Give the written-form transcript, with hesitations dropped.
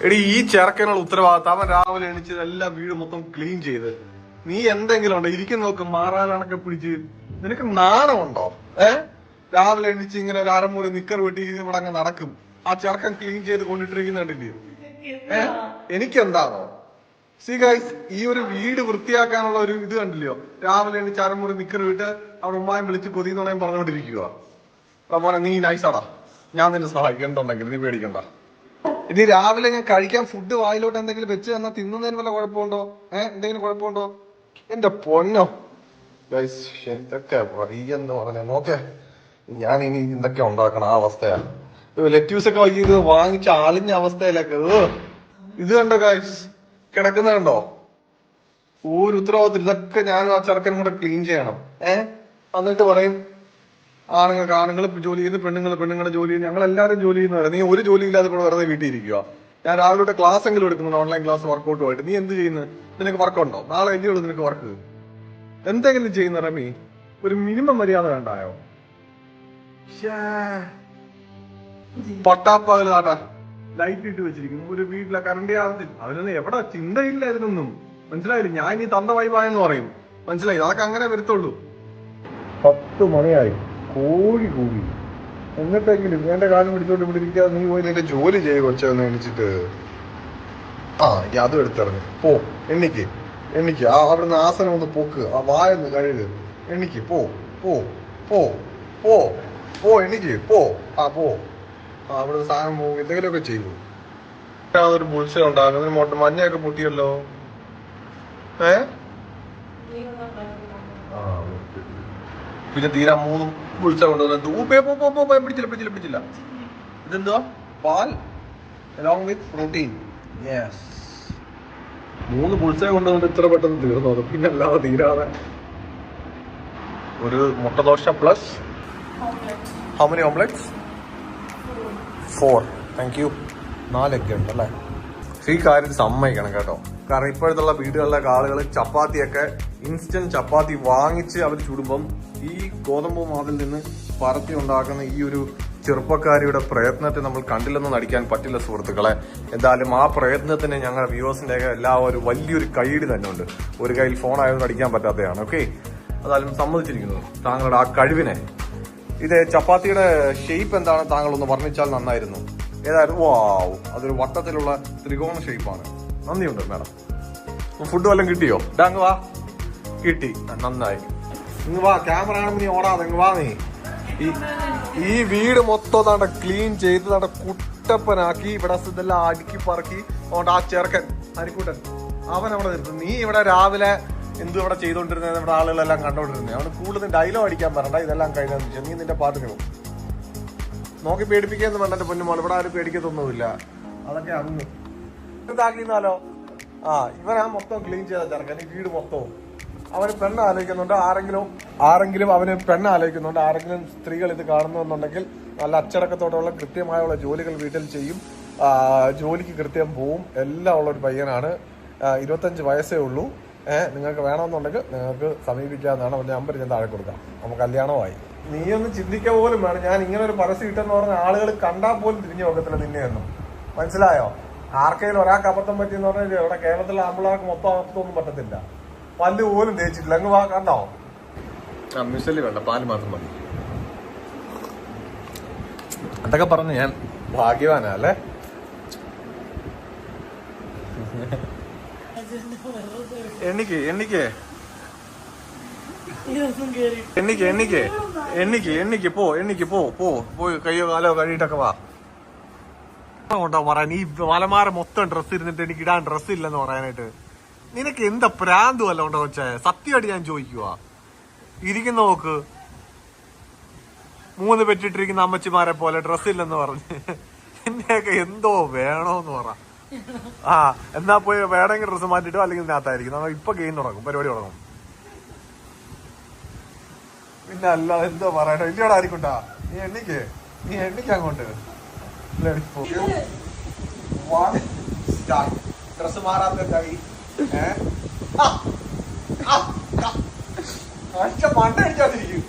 എടി ഈ ചെറുക്കനുള്ള ഉത്തരവാദിത്തം. അവൻ രാവിലെ എണീച്ച് എല്ലാം വീട് മൊത്തം ക്ലീൻ ചെയ്ത്, നീ എന്തെങ്കിലും ഉണ്ടോ ഇരിക്കുന്ന നോക്ക് മാറാനൊക്കെ പിടിച്ച്? നിനക്ക് നാണമുണ്ടോ? രാവിലെ എണീച്ച് ഇങ്ങനെ ഒരു അരമുറി നിക്കർ വെട്ടി ഇവിടെ അങ്ങ് നടക്കും. ആ ചെറുക്കൻ ക്ലീൻ ചെയ്ത് കൊണ്ടിട്ടിരിക്കുന്നുണ്ടല്ലോ. എനിക്കെന്താണോ? സി ഗൈസ്, ഈ ഒരു വീട് വൃത്തിയാക്കാനുള്ള ഒരു ഇത് കണ്ടില്ലയോ? രാവിലെ എണീച്ച് അരമുറി നിക്കർ വിട്ട് അവിടെ ഉമ്മായും വിളിച്ച് കൊതിന്നുണയും പറഞ്ഞുകൊണ്ടിരിക്കുക. മോനെ നീ നൈസാടാ, ഞാൻ നിന്നെ സഹായിക്കണ്ടുണ്ടെങ്കിൽ നീ പേടിക്കണ്ട. ഇനി രാവിലെ ഞാൻ കഴിക്കാൻ ഫുഡ് വായിലോട്ട് എന്തെങ്കിലും വെച്ച് തന്നാൽ തിന്നുന്നതിന് വല്ല കുഴപ്പമുണ്ടോ? എന്തെങ്കിലും കുഴപ്പമുണ്ടോ? എന്റെ പൊന്നോ ഗൈസ്, എന്തൊക്കെ വയ്യെന്ന് പറഞ്ഞ നോക്കേ. ഞാൻ ഇനി എന്തൊക്കെ ഉണ്ടാക്കണം ആ അവസ്ഥയാ. ലെറ്റ്യൂസ് ഒക്കെ ഇത് വാങ്ങിച്ച ആളിഞ്ഞ അവസ്ഥയിലൊക്കെ. ഇത് കണ്ടോ ഗൈസ്, കിടക്കുന്ന കണ്ടോ? ഒരു ഉത്തരവാദിത്തം. ഇതൊക്കെ ഞാനും ആ ചെറുക്കനും കൂടെ ക്ലീൻ ചെയ്യണം. എന്നിട്ട് പറയും ആണുങ്ങൾക്ക് ആണുങ്ങൾ ജോലി ചെയ്യുന്നു, പെണ്ണുങ്ങളുടെ ജോലി ചെയ്യുന്നു. ഞങ്ങൾ എല്ലാവരും ജോലി ചെയ്യുന്നവരാ. നീ ഒരു ജോലി ഇല്ലാതെ കൂടെ വെറുതെ വീട്ടിൽ ഇരിക്കുക. ഞാൻ രാവിലെ ക്ലാസ് എങ്കിലും എടുക്കുന്നുണ്ട്, ഓൺലൈൻ ക്ലാസ് വർക്കൗട്ടുമായിട്ട്. നീ എന്ത് ചെയ്യുന്നു? നിനക്ക് വർക്കുണ്ടോ? നാളെ എല്ലാം നിനക്ക് വർക്ക് എന്തെങ്കിലും ചെയ്യുന്ന റമി? ഒരു മിനിമം മര്യാദ വേണ്ടായോ? പട്ടാപ്പകല് കാട്ടാ ലൈറ്റ് ഇട്ട് വെച്ചിരിക്കുന്നു ഒരു വീട്ടിലെ കറണ്ട് ആകത്തില്ല. അതിനൊന്നും എവിടെ ചിന്തയില്ലായിരുന്നൊന്നും. മനസ്സിലായില്ല? ഞാൻ ഈ തന്ത വൈബായെന്ന് പറയും. മനസ്സിലായി? അതൊക്കെ അങ്ങനെ വരത്തുള്ളൂ. 10 മണിയായി, കോഴി കൂടി. എന്നിട്ടെങ്കിലും എന്റെ കാലം പിടിച്ചോണ്ട് ഇവിടെ ഇരിക്കാതെ നീ പോയി നിന്റെ ജോലി ചെയ്യ കൊച്ചെന്ന് എണിച്ചിട്ട്. അതും എടുത്തിറങ്ങി പോ. എണ്ണിക്ക് അവിടുന്ന് ആസനം ഒന്ന് പൊക്ക്, ആ വായൊന്ന് കഴുക്. എണ്ണിക്ക് പോ പോ പോ പോ പോ എണ്ണിക്ക് പോ. പോ. അവിടുന്ന് സാധനം പോകും, എന്തെങ്കിലുമൊക്കെ ചെയ്യൂ. ഒരു ബുൾസ ഉണ്ടാകും. മഞ്ഞയൊക്കെ പൊട്ടിയല്ലോ. പിന്നെ തീരാ 3 ബുൾസ കൊണ്ടുവന്നിട്ട് പിടിച്ചില്ല. ഇതെന്തുവാ? പാൽ along with protein. Yes. 3 ബുൾസ കൊണ്ടുവന്നിട്ട് ഇത്ര പെട്ടെന്ന് തീർന്നു. അത് പിന്നെ അല്ലാതെ തീരാതെ. ഒരു മുട്ടദോശ plus how many omelets? 4. Thank you. 4 egg ഉണ്ടല്ലേ? ഈ കാര്യം സമ്മതിക്കണം കേട്ടോ. കാരണം ഇപ്പോഴത്തുള്ള വീടുകളിലൊക്കെ ആളുകൾ ചപ്പാത്തിയൊക്കെ ഇൻസ്റ്റന്റ് ചപ്പാത്തി വാങ്ങിച്ച് അവർ ചുടുമ്പം ഈ ഗോതമ്പ് മാവിൽ നിന്ന് പരത്തി ഉണ്ടാക്കുന്ന ഈ ഒരു ചെറുപ്പക്കാരിയുടെ പ്രയത്നത്തെ നമ്മൾ കണ്ടില്ലെന്ന് നടിക്കാൻ പറ്റില്ല സുഹൃത്തുക്കളെ. എന്തായാലും ആ പ്രയത്നത്തിന് ഞങ്ങളുടെ വ്യൂവേഴ്സിന്റെ എല്ലാവരും വലിയൊരു കൈയ്യടി തന്നെ ഉണ്ട്. ഒരു കയ്യിൽ ഫോൺ ആയതുകൊണ്ട് അടിക്കാൻ പറ്റാത്തതാണ്. ഓക്കെ, അതായാലും സമ്മതിച്ചിരിക്കുന്നു താങ്കളുടെ ആ കഴിവിനെ. ഇത് ചപ്പാത്തിയുടെ ഷേപ്പ് എന്താണ് താങ്കൾ ഒന്ന് വർണ്ണിച്ചാൽ നന്നായിരുന്നു. ഏതായാലും വാവ്, അതൊരു വട്ടത്തിലുള്ള ത്രികോണ ഷേപ്പാണ്. നന്ദിയുണ്ട് മാഡം. ഫുഡ് വല്ലതും കിട്ടിയോ? അങ്ങ് വാ. കിട്ടി, നന്നായി. ഇങ്ങ് വാ. ക്യാമറ കാണുമ്പോ നീ ഓടാതെ ഇങ്ങ് വാ. നീ ഈ വീട് മൊത്തം താണ്ട ക്ലീൻ ചെയ്ത് താണ്ട കുട്ടപ്പനാക്കി ഇവിടെ ഇതെല്ലാം അടുക്കി പറക്കി. അതുകൊണ്ട് ആ ചെറുക്കൻ അരിക്കൂട്ടൻ അവൻ അവിടെ നിർത്തും. നീ ഇവിടെ രാവിലെ എന്തു ഇവിടെ ചെയ്തോണ്ടിരുന്നത്? ഇവിടെ ആളുകളെല്ലാം കണ്ടോണ്ടിരുന്നത്. അവന് കൂടുതൽ ഡയലോഗ് അടിക്കാൻ പറയണ്ട. ഇതെല്ലാം കഴിഞ്ഞാൽ നീ നിന്റെ പാട്ടിന് പോകും. നോക്കി പേടിപ്പിക്കാന്ന് പറഞ്ഞിട്ട് പൊന്നുമോൾ ഇവിടെ ആരും പേടിക്കത്തൊന്നുമില്ല. അതൊക്കെ അന്ന് ഇതാക്കിന്നാലോ. ഇവനാ മൊത്തം ക്ലീൻ ചെയ്ത ചെറുക്കൻ ഈ വീട് മൊത്തവും. അവന് പെണ്ണ് ആലോചിക്കുന്നുണ്ട്. ആരെങ്കിലും അവന് പെണ്ണ് ആലോചിക്കുന്നുണ്ട്. ആരെങ്കിലും സ്ത്രീകൾ ഇത് കാണുന്നുണ്ടെങ്കിൽ നല്ല അച്ചടക്കത്തോടെയുള്ള കൃത്യമായുള്ള ജോലികൾ വീട്ടിൽ ചെയ്യും. ജോലിക്ക് കൃത്യം പോവും. എല്ലാം ഉള്ള ഒരു പയ്യനാണ്. 25 വയസ്സേ ഉള്ളൂ. നിങ്ങൾക്ക് വേണമെന്നുണ്ടെങ്കിൽ നിങ്ങൾക്ക് സമീപിക്കാവുന്നതാണ്. അവന്റെ നമ്പർ ഞാൻ താഴെ കൊടുക്കാം. നമുക്ക് കല്യാണമായി. നീ ഒന്ന് ചിന്തിക്കാൻ പോലും വേണം. ഞാൻ ഇങ്ങനെ ഒരു പരസ്യം ഇട്ടെന്ന് പറഞ്ഞ ആളുകൾ കണ്ടാൽ പോലും തിരിഞ്ഞു നോക്കത്തില്ല നിന്നെയൊന്നും. മനസ്സിലായോ? ആർക്കെങ്കിലും ഒരാൾക്ക് അബദ്ധം പറ്റിയെന്ന് പറഞ്ഞാൽ ഇവിടെ കേരളത്തിലെ ആമ്പിളാർക്ക് മൊത്തം അബദ്ധമൊന്നും പറ്റത്തില്ല. പല്ല് പോലും തേച്ചിട്ടില്ല. അങ്ങ് വാ. കണ്ടോ? മിസലി വേണ്ട, പാല് മാത്രം മതി. അതൊക്കെ പറഞ്ഞു ഞാൻ ഭാഗ്യവാനാ അല്ലേ? എണ്ണിക്ക് പോയി കയ്യോ കാലോ കഴിയിട്ടൊക്കെ വാ. കൊണ്ടോ പറയാൻ ഈ വലമാര മൊത്തം ഡ്രസ്സ് ഇരുന്നിട്ട് എനിക്ക് ഇടാൻ ഡ്രസ്സ് ഇല്ലെന്ന് പറയാനായിട്ട്. നിനക്ക് എന്താ പ്രാന്ത് വല്ല ഉണ്ടോ വെച്ചേ? സത്യമായിട്ട് ഞാൻ ചോദിക്കുക. ഇരിക്കുന്ന നോക്ക്, 3 പെറ്റിട്ടിരിക്കുന്ന അമ്മച്ചിമാരെ പോലെ ഡ്രസ്സ് ഇല്ലെന്ന് പറഞ്ഞ് എന്നെയൊക്കെ എന്തോ വേണോന്ന് പറ. എന്നാ പോയി വേണമെങ്കിൽ ഡ്രസ്സ് മാറ്റിട്ടോ, അല്ലെങ്കിൽ ഇതിനകത്തായിരിക്കും. നമ്മൾ ഇപ്പൊ ഗെയിം തുടങ്ങും, പരിപാടി തുടങ്ങും. പിന്നെ അല്ല എന്തോ പറയട്ടോ. ഇല്ലയോടെ ആയിരിക്കട്ടാ. നീ എണ്ണിക്ക് അങ്ങോട്ട്. ഡ്രസ് മാറാത്ത മണ്ട അടിക്കാതിരിക്കും.